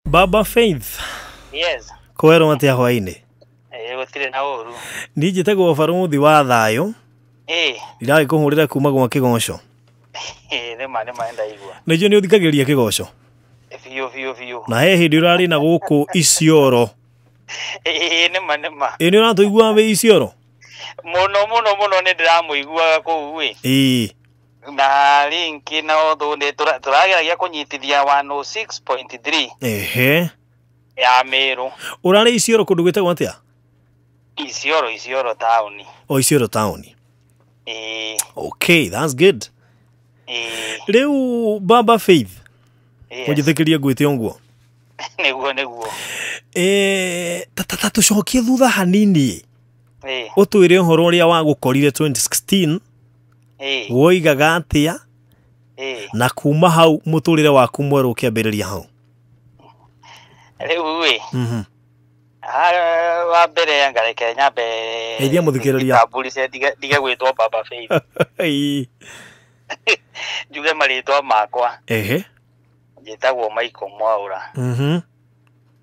Baba Faith. Yes. Kwero matia hwaini. Gutire na uru. Nijite go baruthi wa thayo. Ndiraga kuhurira kuma gwa kigoco. Nema enda igwa. Nijo ni uthikagiria kigoco. Fiu. Na he hindi urari na guku Isioro. Nema. Ni uratuigua we Isioro? Muno ni ndiramuiguaga kuu wi. Na linki na otho ni turageragia kunyitithia 106.3. Ehe. Ya Meru. Urari Isioro kundu gwitagwo atia? Isioro town. Oh, Isioro town. Okay, that's good. Leo Baba Faith. Mujithikiria gwite onguo. Neguo. Tucokie thutha hanini. Utwire uhoro uria wa gukorire 2016. Woigaga atia? Na kuma hau muturire waku mweru kiambiriria hau. Leo we. Wa mbere ngareke nyambe. Eithia muthikiriria. Kabuli se dige gwitwo Baba Faith. Juge maritwa makwa. Njitagwo Michael Mwaura.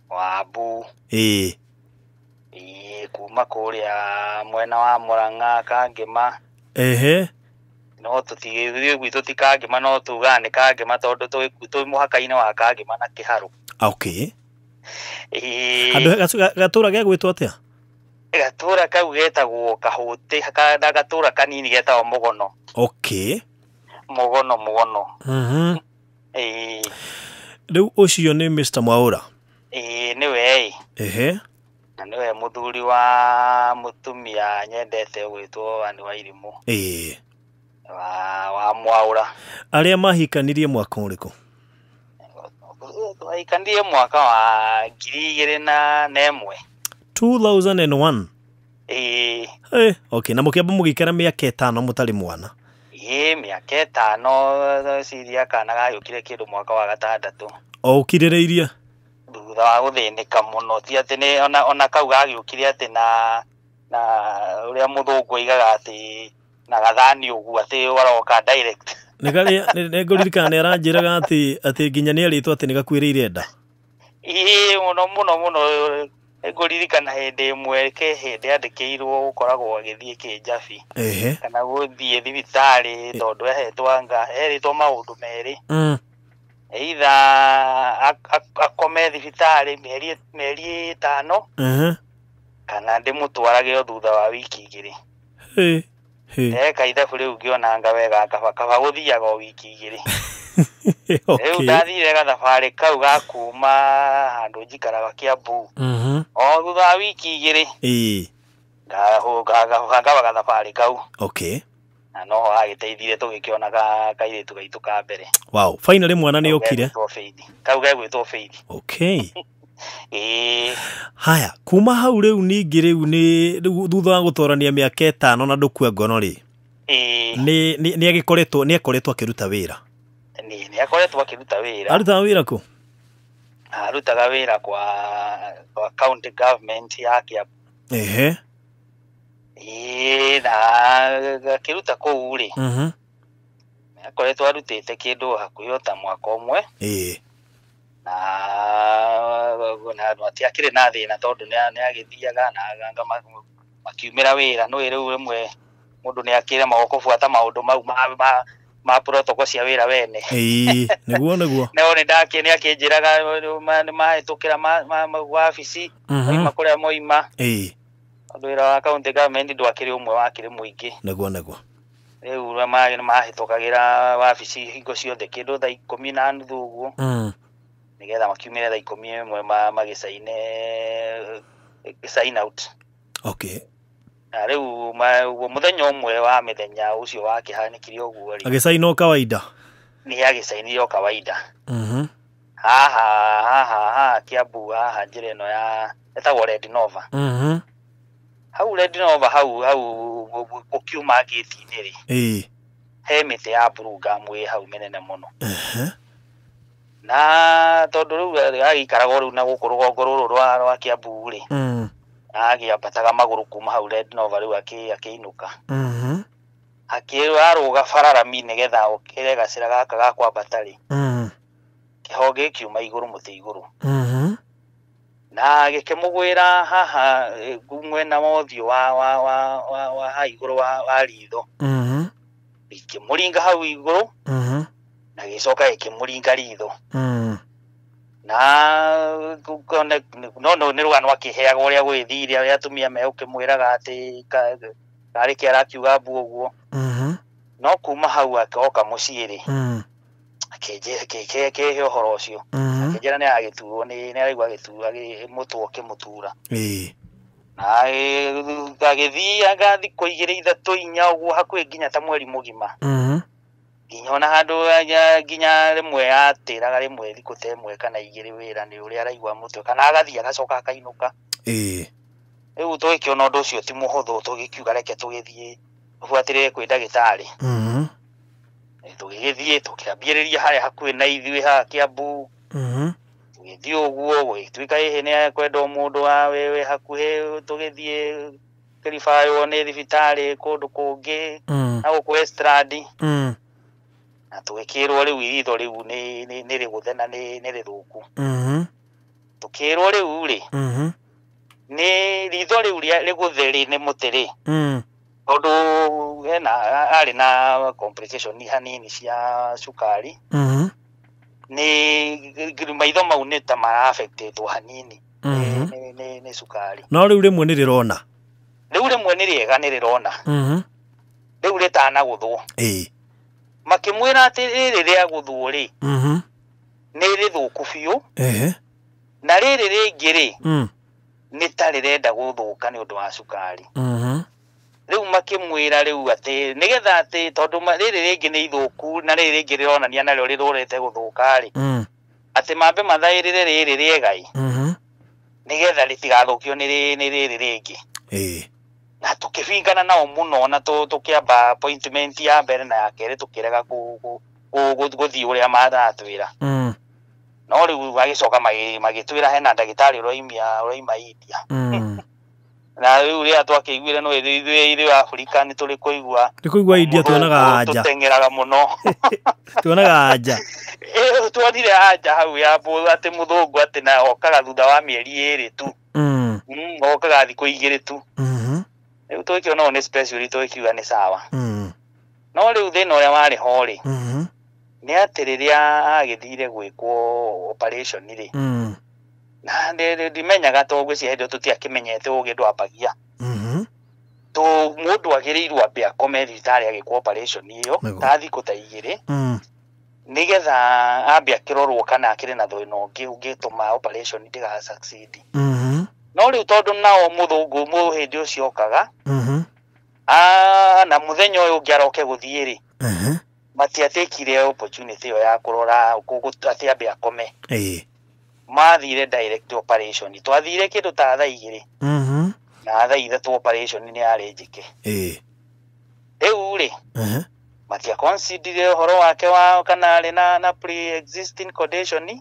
Wabu. Kuma kuria mwena wa Murang'a Kangema. No tutigithio gwitu tikangema no tugane Kangema tondu twi muhaka-ini wa Kangema na Kiharu. Okay. Gatura ge gwitwo atia? Gatura kau getagwo Kahuti, kana gatura kanini getagwo Mugono. Okay. Mugono. Riu ucio ni Mr. Mwaura. Niwe. Na niwe muthuri wa mutumia nyendete gwitwo ani wa irimu. Wa Mwaura. Aria mahikanirie mwaka uriku? Mahikanirie mwaka wa 2001. 2001. Okay, na mukiamba mugikara miaka 5 mutari mwana. Miaka 5 ciria kana gayukire kindu mwaka wa 6. Ukirireirie thutha wa guthinika muno ti ati ni ona kau gagiukire ati na uria muthungu igaga ati na gathani ugu ati waroka direct. Negoririkana ni aranjiraga ati nginya ni aritwo ati ni gakwiriire nda. Muno Nguririkana hindi imwe hindi andikirwo gukoragwo agithie Kinjabi. Kana guthie thibitari tondu eritwo maundu meri. Either akome thibitari mieri 5. Kana ndimutwarage thutha wa wiki 2. Kaithabu riu ngionanga wega kaba guthiaga wiki 2. Riu ndathire gathabari kau gakuma handu njikaraga Kiambu. Thutha wa wiki 2. Ngaba gathabari kau. Okay. Na no agiteithire tugikionaga kairitu gaitu ka mbere. Wow, finally mwana ni okire. Kau gegwitwo Faith. Okay. Haya, kuma hau riu ningi riu ni thutha wa gutorania miaka 5 na ndukua ngono ri. Ni akoretwo akiruta wira. Ni akoretwo akiruta wira. Aruta wira ku? Arutaga wira kwa county government ya Kiambu. Na akiruta kuu ri. Akoretwo arutite kindu hakuhi ta mwaka umwe. Na atiakire na thina tondu ni agithiaga na makiumira wira no riu rimwe mundu ni akire magoko buata maundu mau ma protocol cia wira wene. Niguo no ni ndakini akinjiraga ni mahitukira wabici moima kuria moima. Wira wa county government ndwakiri umwe wakiri muingi. Niguo riu mahitukagira wabici hingo ciothe kindu thaa 10:30 uguo. Nigetha makiumire thaa 11 magicaine sign out. Okay. Na riu muthenya umwe wa mithenya ucio wa kihanikire uguo ri. Agicaino kawaida. Ni agicainio kawaida. Ha Kiambu njira ino ya etagwo Red Nova. Hau Red Nova hau gukiuma gate-ini ri. He miti ya Burugamu hau menene muno. Na tondu riu agikaraga riu na guku rugongo ruru rwa Kiambu ri. Agiambataga maguru kuma hau Red Nova riu akiinuka. Akirwa aruga bararami nigetha ukire gacira gaka ga kwambata ri. kihoge kiuma iguru muti iguru na gikimugwira haha mwena mothio wa haiguru wa ritho ikimuringa hau iguru na gicoka ikimuringa ritho na no ni rugano akiheaga uria gwithire uria atumia me ukimwiraga ati kari kiara kiuga mbu uguo no kuma hau akoka muciiri ke horo ucio akijera ni agiturwo ni araigwa giturwa mutu kimutura na agithii agathi kuigire ithatu inya uguo hakwi nginya ta mweri mugima nginya ona handu nginya rimwe atiraga rimwe thiku temwe kana igiri wira ni uria araigwa mutu kana agathii agacoka akainuka riu tugikiona undu ucio ti muhuthu tugikiuga reke tugithie tubuatirire kwi ndagitari tugithie tukiambiriria haria hakui na ithui ha Kiambu tugithie uguo gwituika hihi ni kwenda mundu wa wewe hakuhi tugithie kirifayo ni thibitari kundu kungi na guku Estradi na tugikirwo riu iritho riu ni riguthe na ni rithuku tukirwo riu ri ni ritho riu riguthe ni mutiri tondu ari na complication hanini cia cukari ni maitho mau ni ta mara affected hanini ni cukari no riu rimwe ni rirona riu rimwe ni riega ni rirona riu ritana guthwo makimwira ati riri ria guthwo ri ni rithuku biu na riri ringi ri ni ta rirenda guthuka ni undu wa cukari riu makimwira riu ati nigetha ati tondu riri ringi ni ithuku na riri ringi rironania nario rirurete guthuka ri ati mambe mathairire riri riegai nigetha ritigathukio ni riri ringi na tukibingana nao muno na tukiamba appointment ya mbere na ya keri tukirega guthii uria maratwira no riu agicoka magitwira hena ndagitari uroima India na riu ria twakiguire no ithui Afrika ni turi kuigua India tuonaga anja tutengeraga muno tuonaga anja tuonire anja hau ya mbu ati muthungu ati na okaga thutha wa mieri iri tu okaga thiku igiri tu riu twikiona ni special twikiuga ni sawa no riu thina uria wari ho ri ni ati riria agithire gwikwo operation ri na ndimenyaga to gwiciria hindu tutiakimenyete ugi ndwambagia mundu agirirwo ambe akome thibitari agikwo operation iyo ta thiku ta igiri nigetha ambe akirorwo kana akiri na thina ungi ungituma operation ndiga succeed no riu tondu nao muthungu hindi ucio okaga na muthenya uyu ngiaroke guthie ri matiatikire opportunity yo ya kurora ati ambe akome mathire direct operation twathire kindu ta thaa igiri na thaa ithatu operation ni yari njike riu ri matia consider horo wake wa kana ari na pre-existing condition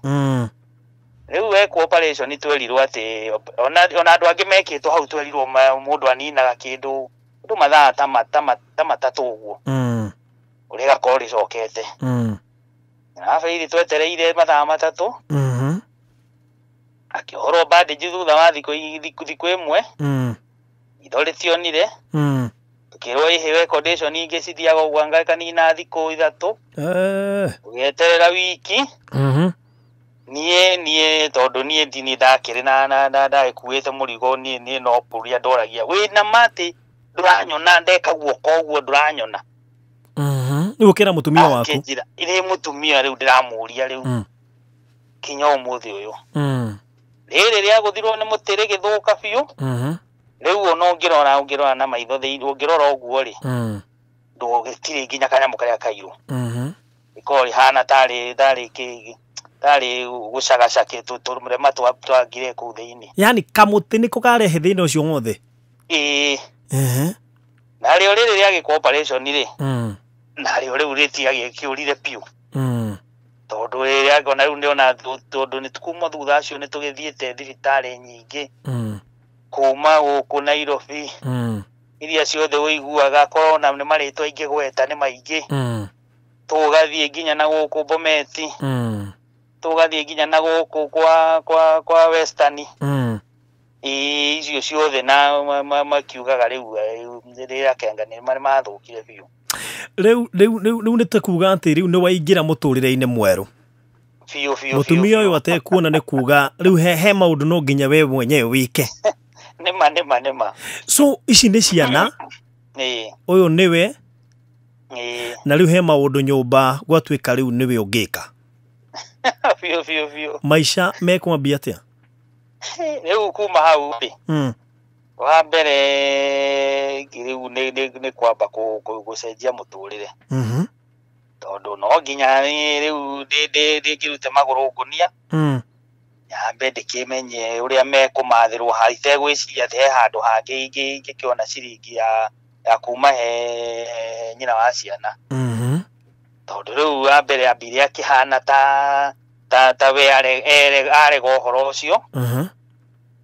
riu wekwo operation twerirwo ati ona andu angi mekitwo hau twerirwo mundu aninaga kindu ndu mathaa ta matatu uguo uri gakori cokete na faidi twetereire mathaa matatu akihoro bandage thutha wa thiku imwe ithori tionire tukirwo ihewe condition ingi cithiaga gwanga kanina thiku ithatu ugeterera wiki nie tondu nie ndini ndakiri na ndaikuite murigo nie no puria ndoragia wina mati nduranyona ndeka guoko uguo nduranyona ni ukira mutumia waku ire mutumia riu ndiramuria riu kinya umuthi uyu riri ria guthirwo ni mutiri githuka biu riu ono ngirora na maitho thiini ngirora uguo ri ndugitire nginya kanyamu karia kairu ikori hana tari gucagacake turumurema twagire ku thiini yani kamuti niko karehe thina ucio wothe na rio riri ria giko operation ri na rio riu ritiagie kiurire piu tondu ria ngona riu ndiona tondu ni tukuma thutha acio ni tugithiete thibitari nyingi kuma guku Nairobi iria ciothe wiguaga corona ni maritwa ingi gweta ni maingi tugathie nginya na guku Bometi tugathie nginya na guku kwa Western icio ciothe na makiugaga riu rĩrĩa Kenga nĩ marĩ mathũkire biũ. Rĩu nĩ tekuga atĩ rĩu nĩ waingĩra mũtũrĩre-inĩ mwerũ. Mũtumia ũyũ atekuona nĩ kuga rĩu he maũndũ no nginya we mwenyewe wike. Nĩma. So ici nĩ ciana. Ũyũ nĩwe. Na rĩu he maũndũ nyũmba gwatuĩka rĩu nĩwe ũngĩka. Biũ. Maica mekwambia atĩa? Rĩu kuma hau wa mbere rĩu nĩ kwamba gũcenjia mũtũrĩre. Tondũ no nginya rĩu ndĩkĩrute magũrũ ngũnia. Nyambe ndĩkĩmenye ũrĩa mekũmathĩrwo itegwĩciria atĩ he handũ hangĩ ingĩkĩona ciringi ya kuma he nyina wa ciana. Tondũ rĩu wa mbere ambire akĩhana ta we arega ũhoro ũcio.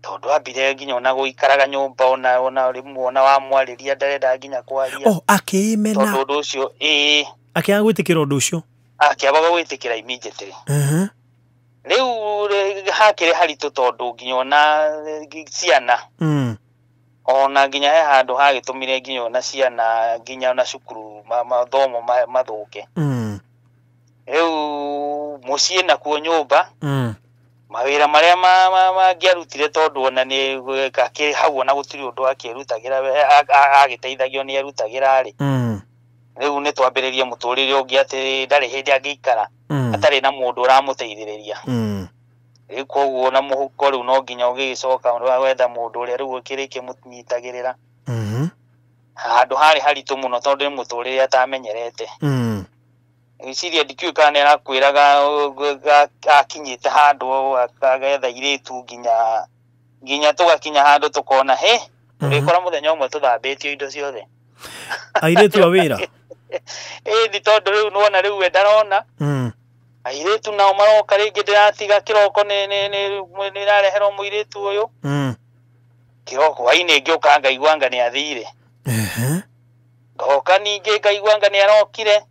Tondũ ambire nginya ona gũikaraga nyũmba ona rĩmwe ona wamwarĩria ndarenda nginya kwaria. Akĩmena. Tondũ ũndũ ũcio akĩaga gwĩtĩkĩra ũndũ ũcio. Akĩaga gwĩtĩkĩra immediately. Rĩu hakĩrĩ haritũ tondũ nginya ona ciana. Ona nginya he handũ hagĩtũmire nginya ona ciana nginya ona cukuru mathomo mathũke. Rĩu mũciĩ nakuo nyũmba. Mawĩra marĩa mangĩarutire tondũ ona nĩ gakĩrĩ hau ona gũtirĩ ũndũ akĩrutagĩra agĩteithagio nĩ arutagĩra rĩ. Rĩu nĩ twambĩrĩrie mũtũrĩre ũngĩ atĩ ndarĩ hĩndĩ angĩikara atarĩ na mũndũ ũramũteithĩrĩria. Rĩu koguo na mũhuko rĩu no nginya ũgĩgĩcoka wetha mũndũ ũrĩa rĩu ũkĩrĩkie mũnyitagĩrĩra. Handũ harĩ haritũ mũno tondũ nĩ mũtũrĩre atamenyerete. Iciria ndikiũĩ kana nĩ arakwĩraga akinyĩte handũ agetha airĩtu nginya tũgakinya handũ tũkona tũrĩkora mũthenya ũmwe tũthambĩtio indo ciothe. Airĩtu a wĩra? Ĩni tondũ rĩu nĩwona rĩu we ndarona. Airĩtu nao maroka rĩngĩ ndĩratiga kĩroko nĩ rareherwo mũirĩtu ũyũ. Kĩroko hwainĩ ngĩũka ngaigua anga nĩ athire. Ngoka ningĩ ngaigua anga nĩ arokire.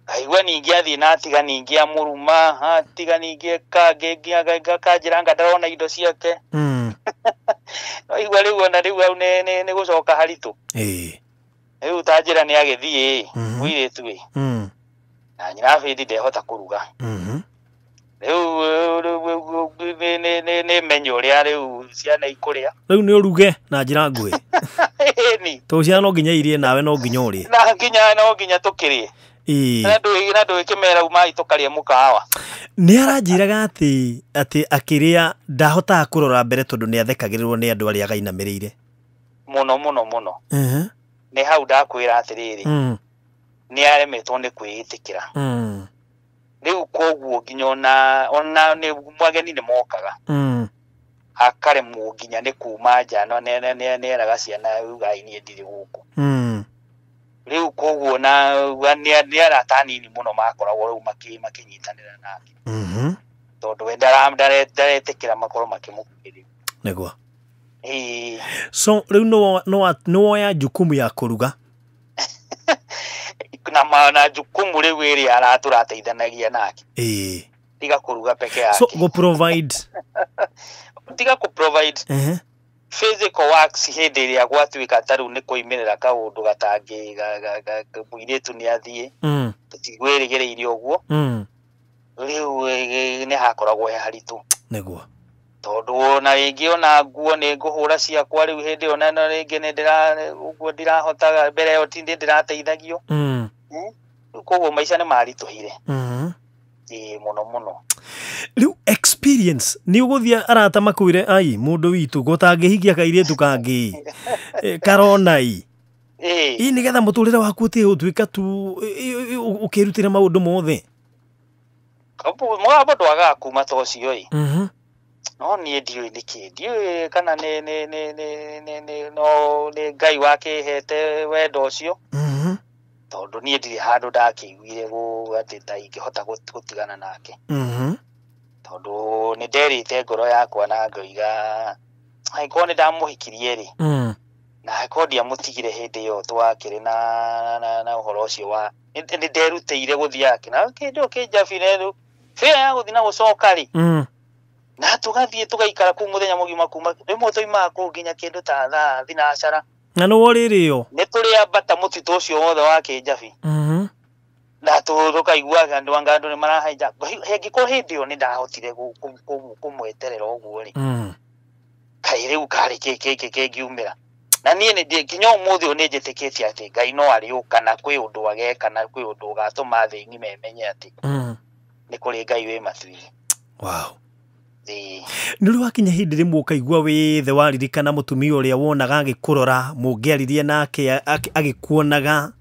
Ngaigua ningĩ athiĩ na atiga ningĩ amũruma atiga ningĩ kanjĩra anga ndarona indo ciake. Igua rĩu ona rĩu hau nĩ gũcoka haritũ. Rĩu tanjĩra nĩ agĩthiĩ mũirĩtu na nyirabĩndi ndehota kũruga. Rĩu nĩ menye ũrĩa rĩu ciana ikũrĩa. Rĩu nĩ ũruge na njĩra nguhĩ. Tondũ ciana no nginya irie nawe no nginya ũrĩe. No nginya tũkĩrĩe. Na ndũĩ kĩmera umai tũkarĩa mũkawa. Nĩ aranjĩraga atĩ akĩrĩa ndahotaga kũrora mbere tondũ nĩ athekagĩrĩrwo nĩ andũ arĩa againamĩrĩire. Mũno. Nĩ hau ndakwĩra atĩrĩrĩ. Nĩ aremetwo nĩ kwĩĩtĩkĩra. Rĩu koguo nginya ona mwageni nĩ mokaga. Akaremwo nginya nĩ kuma nja nĩ eraga ciana ugai niĩ ndirĩ gũkũ. Rĩu koguo nĩ arata anini mũno makoragwo rĩu makĩnyitanĩra nake. Tondũ we ndaretĩkĩra makorwo makĩmũkuhĩrĩria. Nĩguo. So rĩu nĩ woya jukumu ya kũruga. Na jukumu rĩu ĩrĩa tũrateithanagia nake. Tiga kũruga peke yake. So go provide. Tiga provide. Physical works hĩndĩ ĩrĩa gwatuĩka tarĩu nĩ kũimĩrĩra kaũndũ gatangĩ mũirĩtu nĩ athiĩ. Tũtigwĩrĩgĩrĩire ũguo. Rĩu nĩ hakoragwo he haritũ. Nĩguo. Tondũ ona rĩngĩ ona nguo nĩ ngũhũra ciakwa rĩu hĩndĩ ona rĩngĩ ũguo ndirahota mbere ĩyo ti ndĩrateithagio. Koguo maica nĩ maritũhire. Mũno. Rĩu experience nĩ ũgũthiĩ arata makwĩre ai mũndũ witũ gũtangĩhikia kairĩtu kangĩ karona nĩgetha mũtũrĩre waku ũtuĩka tu ũkĩrutĩra maũndũ mothe. Mũgambo ndwagaga kuma ta ũcio no niĩ ndiũĩ nĩkĩ ndiũĩ kana nĩ Ngai wakĩhete wendo ũcio. Tondũ niĩ ndirĩ handũ ndakĩiguire atĩ ingĩhota gũtigana nake. Tondũ nĩ nderĩte ngoro yakwa na ngoiga angĩkorwo nĩ ndamũhikirie rĩ na angĩkorwo ndiamũtigire hĩndĩ ĩyo twakĩrĩ na ũhoro ũcio wa nĩ nderutĩire gũthiĩ yake na kĩndũ kĩnjabire fare ya guthina gucoka ri na tugathie tugaikara ku muthenya mugima kuma rimwe toima ku nginya kindu ta thaa thinacara na no woririo ni turi ambata mutitu ucio wothe wa Kinjabi na tukaigua andu angandu ni marahaija hengiko hindio ni ndahotire kumweterera uguo ri kai riu kari kingiumira na nie ni nginya umuthi ni njitikitie ati Ngai no ariuka na kwi undu ageka na kwi undu gatuma thi ngime menye ati ni kuri Ngai wi matwiri. Wow. Nuri wakinya hindi rimwe ukaigua withe waririkana mutumia uria wonaga agikurora mungiaririe nake agikuonaga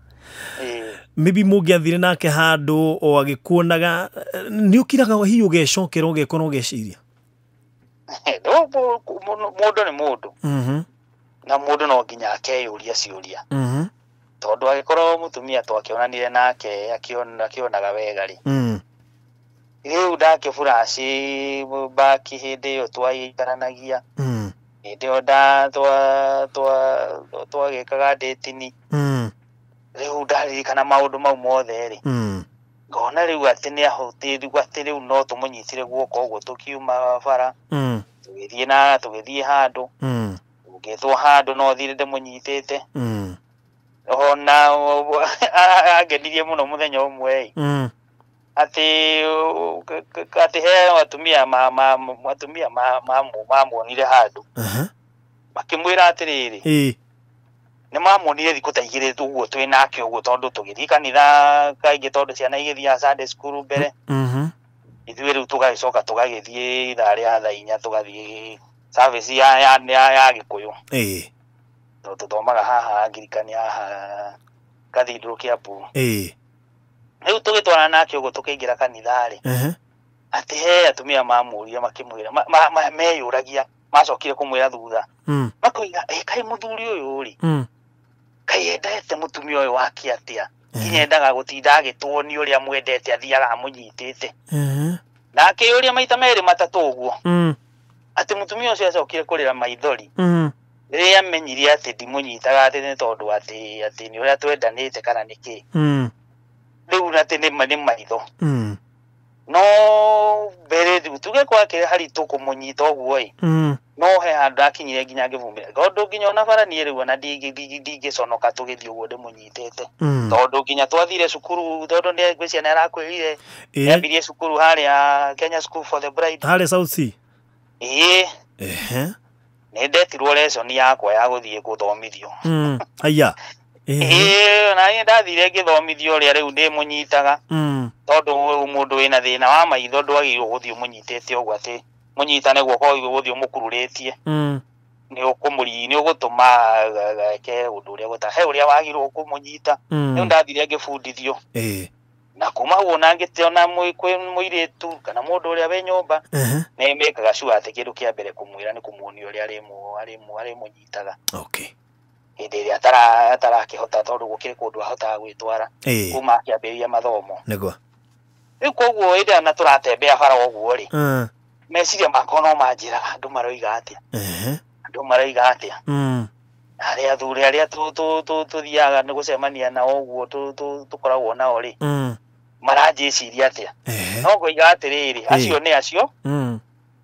maybe mungiathire nake handu o agikuonaga ni ukiraga hiyo ugecokera ugekona ugeciria mundu ni mundu na mundu no nginya akeyuria ciuria tondu agikorwo mutumia twakionanire nake akionaga wega ri riu ndakiburaci baki hindi iyo twaikaranagia hindi iyo twagikaga datini riu ndaririkana maundu mau mothe ri ngona riu ati ni ahotiriu ati riu no tumunyitire guoko uguo tukiuma bara tugithie handu ngithwo handu no thire ndimunyitite ona agenirie muno muthenya umwe ati he atumia mamuonire handu makimwira atiriri ni mamuonire thiku ta igiri uguo twi nake uguo tondu tugithii kanitha kaingi tondu ciana igithia Sunday school mbere ithuĩ riu tugacoka tugagithie ithaa ria thaa 4 tugathie service ya Gikuyu tuthomaga haha ngirikani haha Cathedral Kiambu riu tugitwara nake uguo tukiingira kanitha ri ati he atumia mamuria makimwira meyuragia macokire kumwira thutha makoiga kai muthuri uyu ri kai endete mutumia uyu wake atia kinyendaga gutinda agitwoni uria mwendete athiaga amunyitite na akiyuria maita meri matatu uguo ati mutumia ucio acokire kurira maithori riria amenyire ati ndimunyitaga ati ni tondu ati ni uria twendanite kana niki riu ati ni maitho no mbere tuge kwake hari tukumunyita uguo no he handu akinyire nginya ngivumira tondu nginya ona bara nie riu ona ndingiconoka tugithie uguo ndimunyitite tondu nginya twathire cukuru tondu ni ngwiciana arakwirire yambirie cukuru haria Kenya School for the Bride haria South Sea ni ndetirwo lesson yakwa ya guthie guthomithio aya na ndathire ngithomithio ria riu ndimunyitaga tondu mundu wina thina wa maitho ndwagirwo guthie munyitite uguo ati munyitane guoko guthie mukururitie ni ukumuri ni ugutuma ke undu uria guta he uria wagirwo kumunyita ni ndathire ngifundithio na kuma wona ngitiona muiritu kana mundu uria we nyumba ni mekaga sure ati kindu kia mbere kumwira ni kumuonia uria ari munyitaga hindi iria atarakihota tondu gukiri kundu ahotaga gwitwara kuma akiambiria mathomo niguo riu koguo indi na turatembea bara uguo ri meciria makwa no manjiraga andu maroiga atia aria athuri aria tuthiaga ni gucemania na uguo tukoragwo nao ri maranjiciria atia no ngoiga atiriri acio ni acio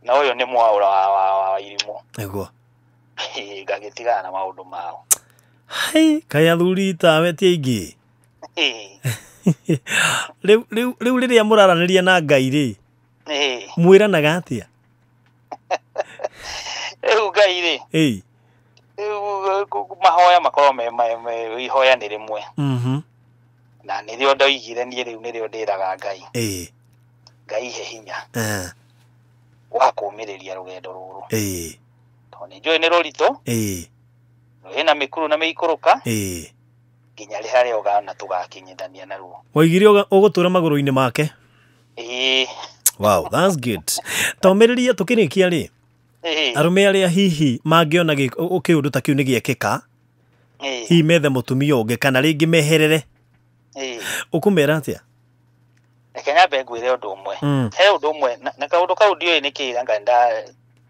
na uyu ni mwaura wa irimu niguo ngagitigana na maundu mao hai kai athuri tawe ti aingi riu riria muraraniria na Ngai ri mwiranaga atia riu Ngai ri mahoya makorwo me ihoya ni rimwe na nirio ndoigire nie riu nirio ndiraga Ngai Ngai he hinya wa kumiriria rugendo ruru toni njui ni rurito wina mikuru na meikuruka nginya ri haria ugana tugakinyithania naruo waigire ugutura maguru-ini make wow, that's good. Tomeriria tukirikia ri arume aria hihi mangiona ukiundu ta kiu ni giekika hi methe mutumia ungi kana ringi meherere ukumera atia Kenya ngwire undu umwe he undu umwe na kaundu kau ndioi ni kiranga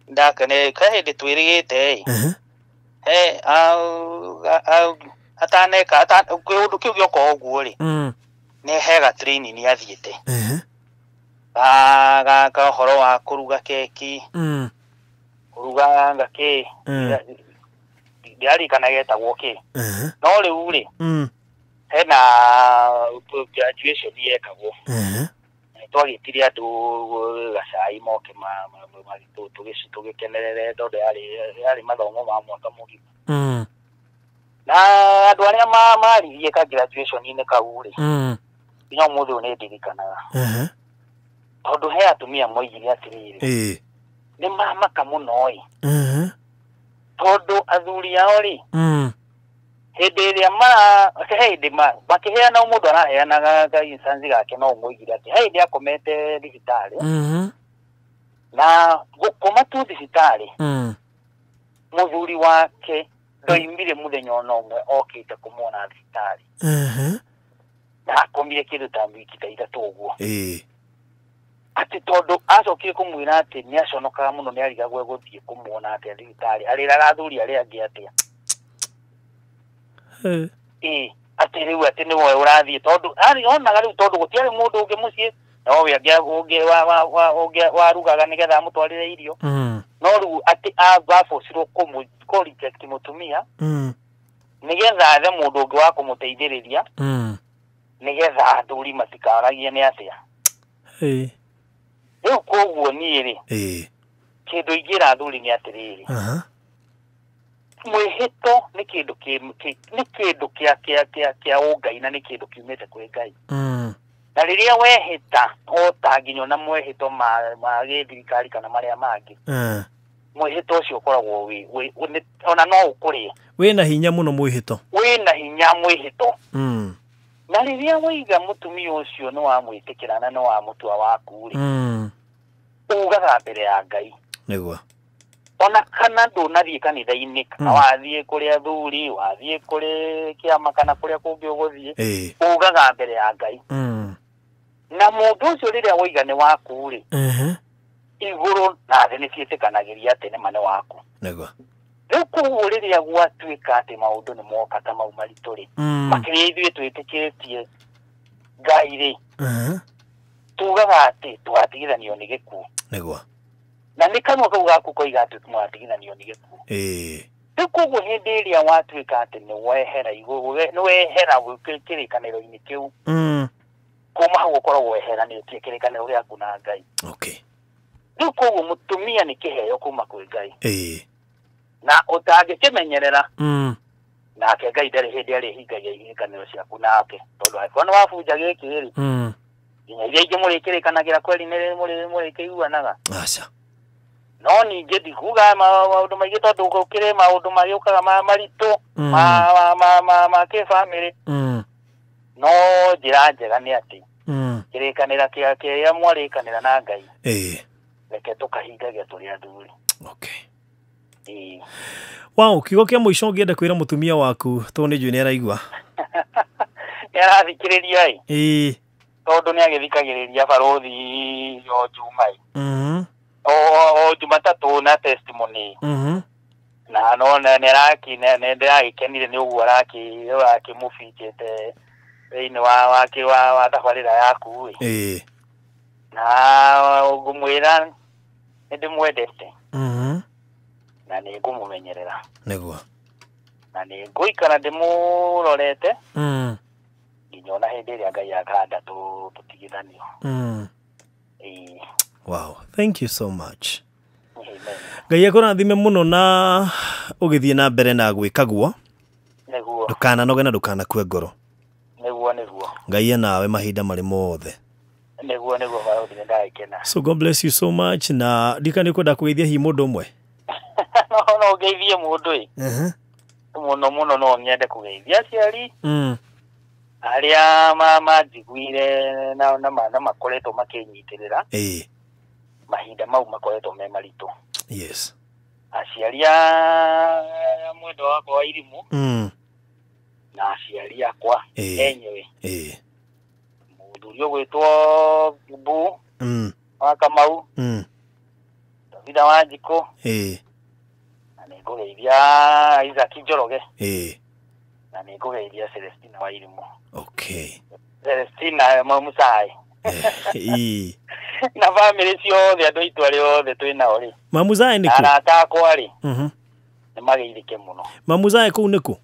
ndakane ka hindi twirigite he ataneka undu kiu gioko uguo ri ni hega training ni athiete Ka horo wa kuruga keki. Kuruga ngake. Ndiari kana getagwo ki. No riu ri. Hena graduation yekagwo. Twagitire andu gacai moke maritu tugikenerere tondu yari mathomo ma mwaka mugima. Na andu aria maririe ka graduation ine kau ri. Nyo muthu ni ndirikanaga. Tondu he atumia moigire atiriri. Ni mamaka muno ii. Tondu athuri ao ri. Hindi iria makiheana mundu araheanaga instansi gake no moigire ati hindi akomete thibitari. Na gukoma tu thibitari. Muthuri wake ndoimire muthenya ono umwe okite kumwona thibitari. Na akomire kindu ta wiki ta ithatu uguo. Ati tondu acokire kumwira ati ni aconokaga muno ni arigagwe guthie kumwona ati thibitari ariraga athuri aria angi atia. Ati riu ati ni we urathie tondu ari onaga riu tondu gutiari mundu ungi mucii no we ungi warugaga nigetha amutwarire irio. No riu ati abafocirwo reject mutumia nigetha athe mundu ungi wa kumuteithiriria nigetha athuri matikaragie ni atia. Riu koguo ni ri kindu ingira athuri ni atiriri. Mwihito ni kindu kia ungai na ni kindu kiumite kwi Ngai. Na riria wehita otanginyo na mwihito ma githirikari kana maria mangi. Mwihito ucio ukoragwo ona no ukurie. Wina hinya muno mwihito. Wina hinya mwihito. Na riria wiga mutumia ucio no amwitikira na no amutua waku ri. Ugaga mbere ya Ngai. Niguo. Ona kana ndunathie kanitha-ini kana wathie kuri athuri wathie kuri kiama kana kuria kungi uguthie ugaga mbere ya Ngai. Na mundu ucio riria woigane waku ri iguru na thĩ nĩciĩtĩkanagiria ati ni mane waku. Niguo. Riu koguo riria gwatuĩka ati maundu ni moka ta mau maritu ri makiria ithuĩ twĩtĩkĩtie Ngai ri tugaga ati twatigithanio ni gikuũ. Niguo. Na ni kanwa kau gaku koiga ati twatigithanio ni gikuũ. Riu koguo hindi iria watuĩka ati ni wehera iguru ni wehera kĩrĩkanĩro-inĩ kĩu kuma hau ũkoragwo weheranĩtie kĩrĩkanĩro gĩaku na Ngai. Riu koguo mutumia ni kĩheo kuma kwĩ Ngai. Na ũtangĩkĩmenyerera nake Ngai ndarĩ hĩndĩ arĩhingagia irĩkanĩro ciaku nake tondu angĩkorwo nĩ wabunja gĩkĩ rĩ nginya iria ingĩ mũrĩkĩrĩkanagĩra kweri nĩ mũrĩkĩiguanaga. Aca. No ningĩ ndikuga maũndũ maingĩ tondu gũkĩrĩ maũndũ magĩũkaga maritũ ma kĩbamĩrĩ. No njĩra njega nĩ atĩ kĩrĩkanĩra kĩrĩa mwarĩkanĩra na Ngai reke tũkahingagia tũrĩ athuri. Wow, kiugo kia mũico ngĩenda kwĩra mũtumia waku to nĩ njũĩ nĩ araigua. Nĩ arathikĩrĩria tondu nĩ agĩthikagĩrĩria barothi o Juma o Jumatatu na testimony. Na no nĩ ndĩragĩkenire nĩ ũguo arakĩmũbinjĩte thĩinĩ wa thabarĩra yaku na ngũmwĩra nĩ ndĩmwendete na nĩ ngũmũmenyerera. Niguo. Na nĩ ngũikara ndĩmũrorete nginya ona hĩndĩ ĩrĩa Ngai akanda tũtigithanio. Wow, thank you so much. Ngai akũrathime muno na ũgĩthiĩ na mbere na gwĩkaguo. Niguo. Ndũkananoge na ndũkanakue ngoro. Niguo. Ngai nawe mahinda marĩ mothe. Niguo barothi nĩ ndagĩkena. So God bless you so much na ndika nĩ kwenda kũgeithia hi mũndũ ũmwe. No ngeithie mũndũ muno no nyende kũgeithia aciari arĩa manjiguire na makoretwo makĩnyitĩrĩra mahinda mau makoretwo me maritũ. Yes. Aciari a mwendwa wakwa wa Irimũ na aciari akwa enyewe mũthuri ũgwĩtwo Bu wa Kamau David Wanjikũ na nĩ ngũgeithia Isaac Njoroge na nĩ ngũgeithia Celestina wa Irimũ. Okay. Celestina Mũcai. na family ciothe andu itu ari othe twina ori Mamuzai niku arata akwa ri ni magirike muno Mamuzai ku niku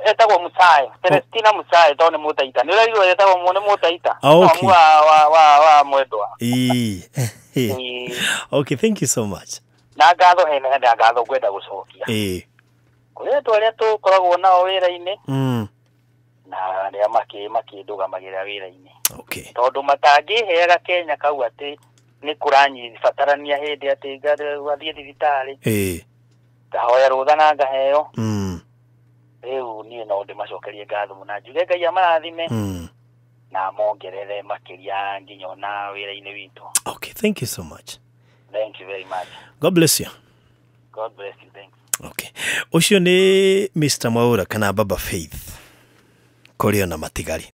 etagwo Musai Celestina Musai to ni mutaita ni raigo etagwo mune mutaita okay wa mwendwa okay thank you so much na ngatho hene ngatho kwenda gucokia kule twaria tu koragwo nao wira-ini na ria makindugamagirira wira-ini okay tondu matangiheaga Kenya kau ati ni kuranyi fatarania hindi ati gathie thibitari ndahoya rutha na ngaheo riu nie no ndimacokerie ngatho muna njuge Ngai amarathime na mongerere makiria nginya ona wira-ini witu. Okay, thank you so much. Thank you very much. God bless you. God bless you. Thanks. Okay. Ucio ni Mr. Mwaura kana Baba Faith. Korea na matigari.